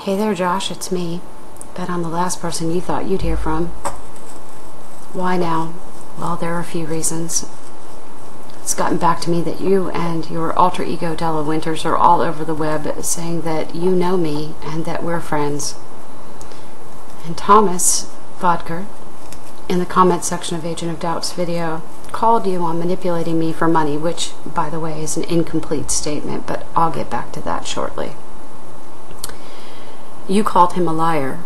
Hey there, Josh, it's me. Bet I'm the last person you thought you'd hear from. Why now? Well, there are a few reasons. It's gotten back to me that you and your alter ego Della Winters are all over the web saying that you know me and that we're friends. And Thomas Vodker, in the comment section of Agent of Doubt's video, called you on manipulating me for money, which, by the way, is an incomplete statement, but I'll get back to that shortly. You called him a liar.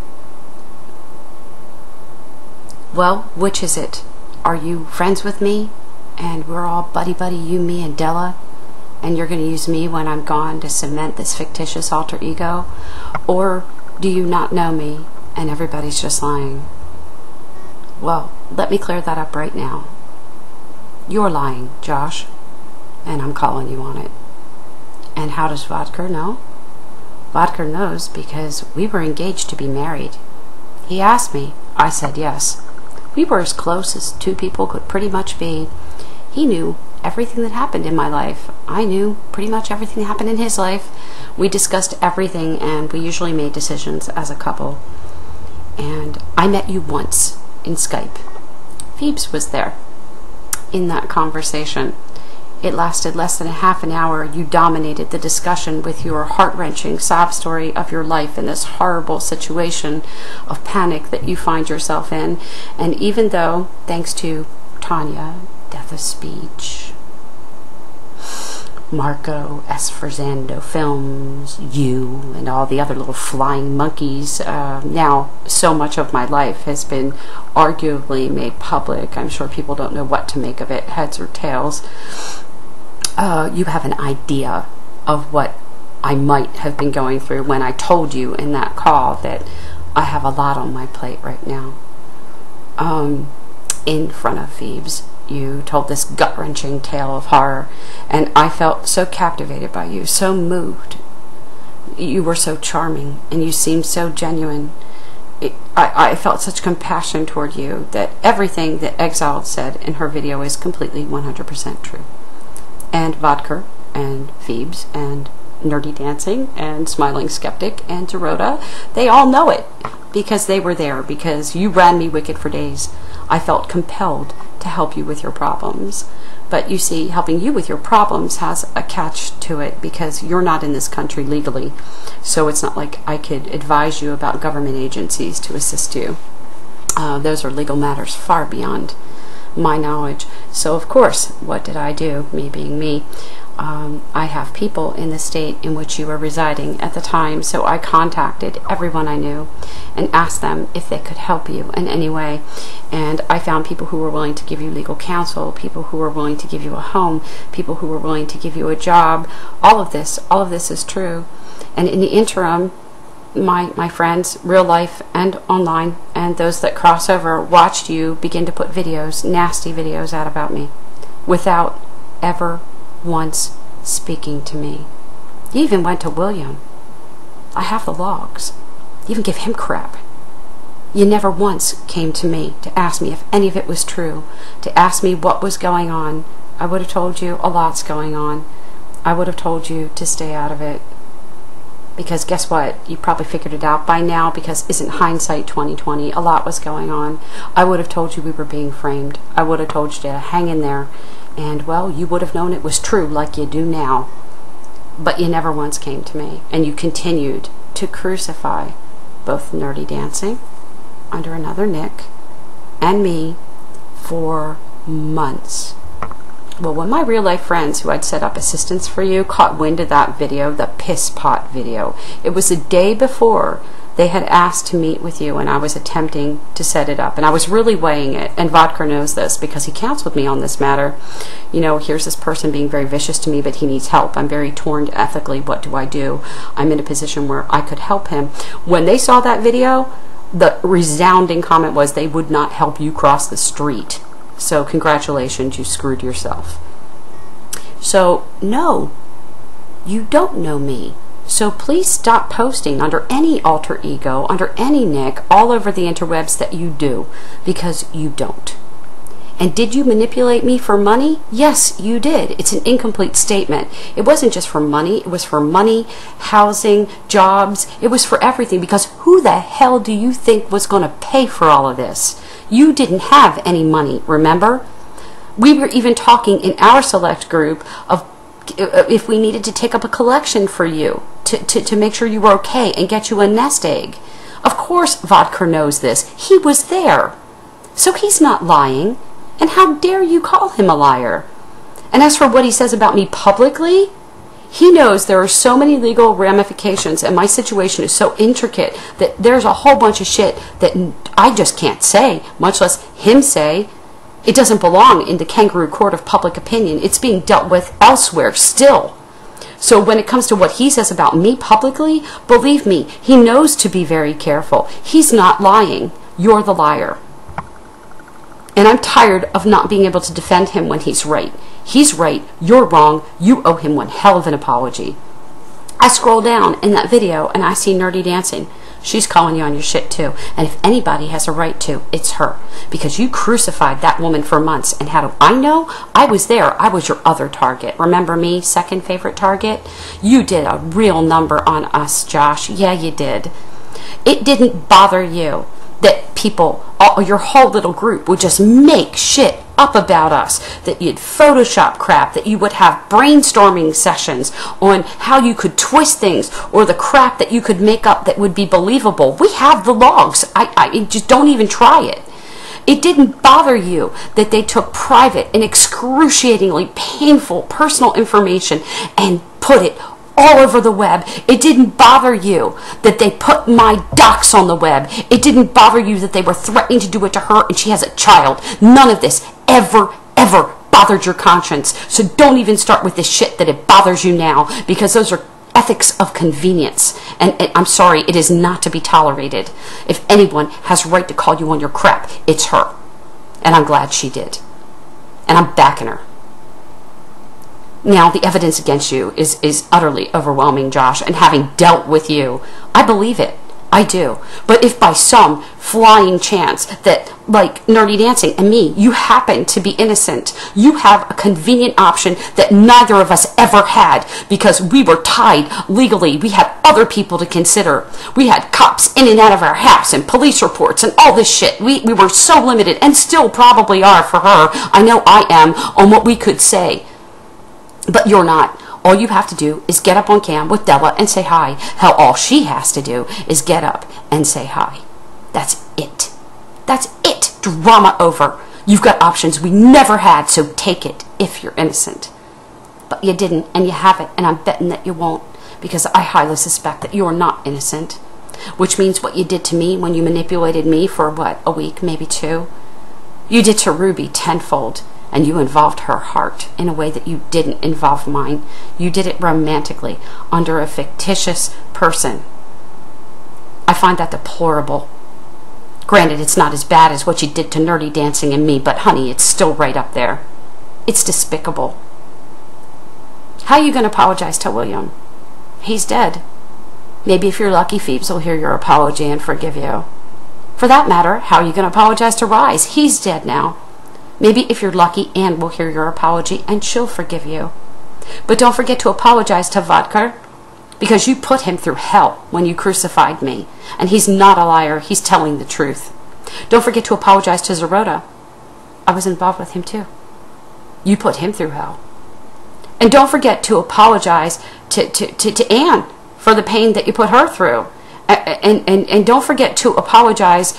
Well, which is it? Are you friends with me? And we're all buddy-buddy, you, me, and Della? And you're going to use me when I'm gone to cement this fictitious alter ego? Or do you not know me and everybody's just lying? Well, let me clear that up right now. You're lying, Josh, and I'm calling you on it. And how does Vodker know? Vodker knows because we were engaged to be married. He asked me. I said yes. We were as close as two people could pretty much be. He knew everything that happened in my life. I knew pretty much everything that happened in his life. We discussed everything, and we usually made decisions as a couple. And I met you once in Skype. Phoebes was there in that conversation. It lasted less than a half an hour. You dominated the discussion with your heart-wrenching sob story of your life in this horrible situation of panic that you find yourself in. And even though, thanks to Tanja, death of speech, Marco Esforzando Films, you, and all the other little flying monkeys, now so much of my life has been arguably made public. I'm sure people don't know what to make of it, heads or tails. You have an idea of what I might have been going through when I told you in that call that I have a lot on my plate right now. In front of Phoebes, you told this gut-wrenching tale of horror, and I felt so captivated by you, so moved. You were so charming, and you seemed so genuine. I felt such compassion toward you that everything that xxxild said in her video is completely 100% true. And Vodker, and Phoebes, and Nerdy Dancing, and Smiling Skeptic, and Dorota, they all know it because they were there, because you ran me wicked for days. I felt compelled to help you with your problems. But you see, helping you with your problems has a catch to it because you're not in this country legally. So it's not like I could advise you about government agencies to assist you. Those are legal matters far beyond my knowledge. So of course, what did I do, me being me? I have people in the state in which you were residing at the time, so I contacted everyone I knew and asked them if they could help you in any way. And I found people who were willing to give you legal counsel, people who were willing to give you a home, people who were willing to give you a job. All of this is true. And in the interim, my friends, real life and online, and those that cross over, watched you begin to put videos, nasty videos out about me, without ever once speaking to me. You even went to William. I have the logs. You even give him crap. You never once came to me to ask me if any of it was true, to ask me what was going on. I would have told you a lot's going on. I would have told you to stay out of it. Because guess what? You probably figured it out by now, because isn't hindsight 20/20? A lot was going on. I would have told you we were being framed. I would have told you to hang in there. And, well, you would have known it was true like you do now. But you never once came to me. And you continued to crucify both Nerdy Dancing, under another nick, and me for months. Well, when my real-life friends who I'd set up assistants for you caught wind of that video, the piss pot video, it was the day before they had asked to meet with you, and I was attempting to set it up, and I was really weighing it. And Vodker knows this because he counseled me on this matter. You know, here's this person being very vicious to me, but he needs help. I'm very torn ethically. What do I do? I'm in a position where I could help him. When they saw that video, the resounding comment was they would not help you cross the street. So congratulations, you screwed yourself. So no, you don't know me. So please stop posting under any alter ego, under any nick, all over the interwebs that you do, because you don't. And did you manipulate me for money? Yes, you did. It's an incomplete statement. It wasn't just for money. It was for money, housing, jobs. It was for everything, because who the hell do you think was going to pay for all of this? You didn't have any money, remember? We were even talking in our select group of if we needed to take up a collection for you to make sure you were okay and get you a nest egg. Of course Vodka knows this. He was there. So he's not lying. And how dare you call him a liar? And as for what he says about me publicly, he knows there are so many legal ramifications, and my situation is so intricate that there's a whole bunch of shit that I just can't say, much less him say. It doesn't belong in the kangaroo court of public opinion. It's being dealt with elsewhere still. So when it comes to what he says about me publicly, believe me, he knows to be very careful. He's not lying. You're the liar. And I'm tired of not being able to defend him when he's right. He's right, you're wrong, you owe him one hell of an apology. I scroll down in that video and I see Nerdy Dancing. She's calling you on your shit too. And if anybody has a right to, it's her. Because you crucified that woman for months. And how do I know? I was there. I was your other target. Remember me, second favorite target? You did a real number on us, Josh. Yeah, you did. It didn't bother you that people, your whole little group, would just make shit up about us, that you'd Photoshop crap, that you would have brainstorming sessions on how you could twist things, or the crap that you could make up that would be believable. We have the logs. I just don't even try it. It didn't bother you that they took private and excruciatingly painful personal information and put it all over the web. It didn't bother you that they put my docs on the web. It didn't bother you that they were threatening to do it to her and she has a child. None of this ever bothered your conscience. So don't even start with this shit that it bothers you now, because those are ethics of convenience. And I'm sorry, it is not to be tolerated. If anyone has right to call you on your crap, it's her. And I'm glad she did. And I'm backing her. Now, the evidence against you is utterly overwhelming, Josh, and having dealt with you, I believe it. I do. But if by some flying chance that, like Nerdy Dancing and me, you happen to be innocent, you have a convenient option that neither of us ever had, because we were tied legally. We had other people to consider. We had cops in and out of our house and police reports and all this shit. We were so limited, and still probably are for her. I know I am, on what we could say. But you're not. All you have to do is get up on cam with Della and say hi. Hell, all she has to do is get up and say hi. That's it. That's it. Drama over. You've got options we never had, so take it if you're innocent. But you didn't, and you haven't, and I'm betting that you won't, because I highly suspect that you are not innocent. Which means what you did to me when you manipulated me for, what, a week, maybe 2? You did to Ruby tenfold. And you involved her heart in a way that you didn't involve mine. You did it romantically, under a fictitious person. I find that deplorable. Granted, it's not as bad as what you did to Nerdy Dancing and me, but honey, it's still right up there. It's despicable. How are you going to apologize to William? He's dead. Maybe if you're lucky, Phoebes will hear your apology and forgive you. For that matter, how are you going to apologize to Rise? He's dead now. Maybe if you're lucky, Anne will hear your apology and she'll forgive you. But don't forget to apologize to Vodka, because you put him through hell when you crucified me. And he's not a liar. He's telling the truth. Don't forget to apologize to Zerota. I was involved with him too. You put him through hell. And don't forget to apologize to Anne for the pain that you put her through. And don't forget to apologize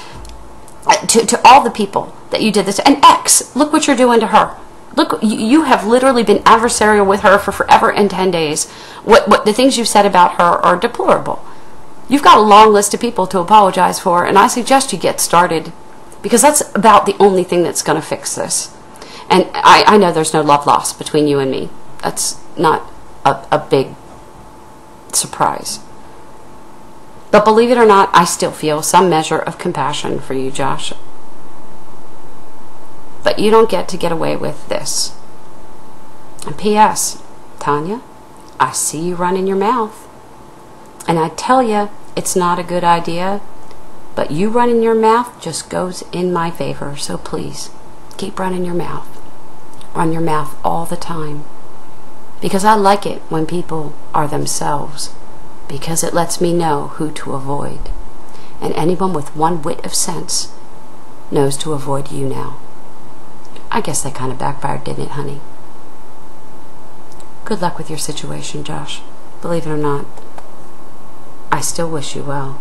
to all the people that you did this. And X, look what you're doing to her. Look, you have literally been adversarial with her for forever and 10 days. What the things you've said about her are deplorable. You've got a long list of people to apologize for, and I suggest you get started, because that's about the only thing that's going to fix this. And I know there's no love lost between you and me. That's not a big surprise. But believe it or not, I still feel some measure of compassion for you, Josh. But you don't get to get away with this. And P.S., Tanya, I see you running your mouth. And I tell you, it's not a good idea, but you running your mouth just goes in my favor, so please, keep running your mouth. Run your mouth all the time. Because I like it when people are themselves. Because it lets me know who to avoid. And anyone with one whit of sense knows to avoid you now. I guess that kind of backfired, didn't it, honey? Good luck with your situation, Josh. Believe it or not, I still wish you well.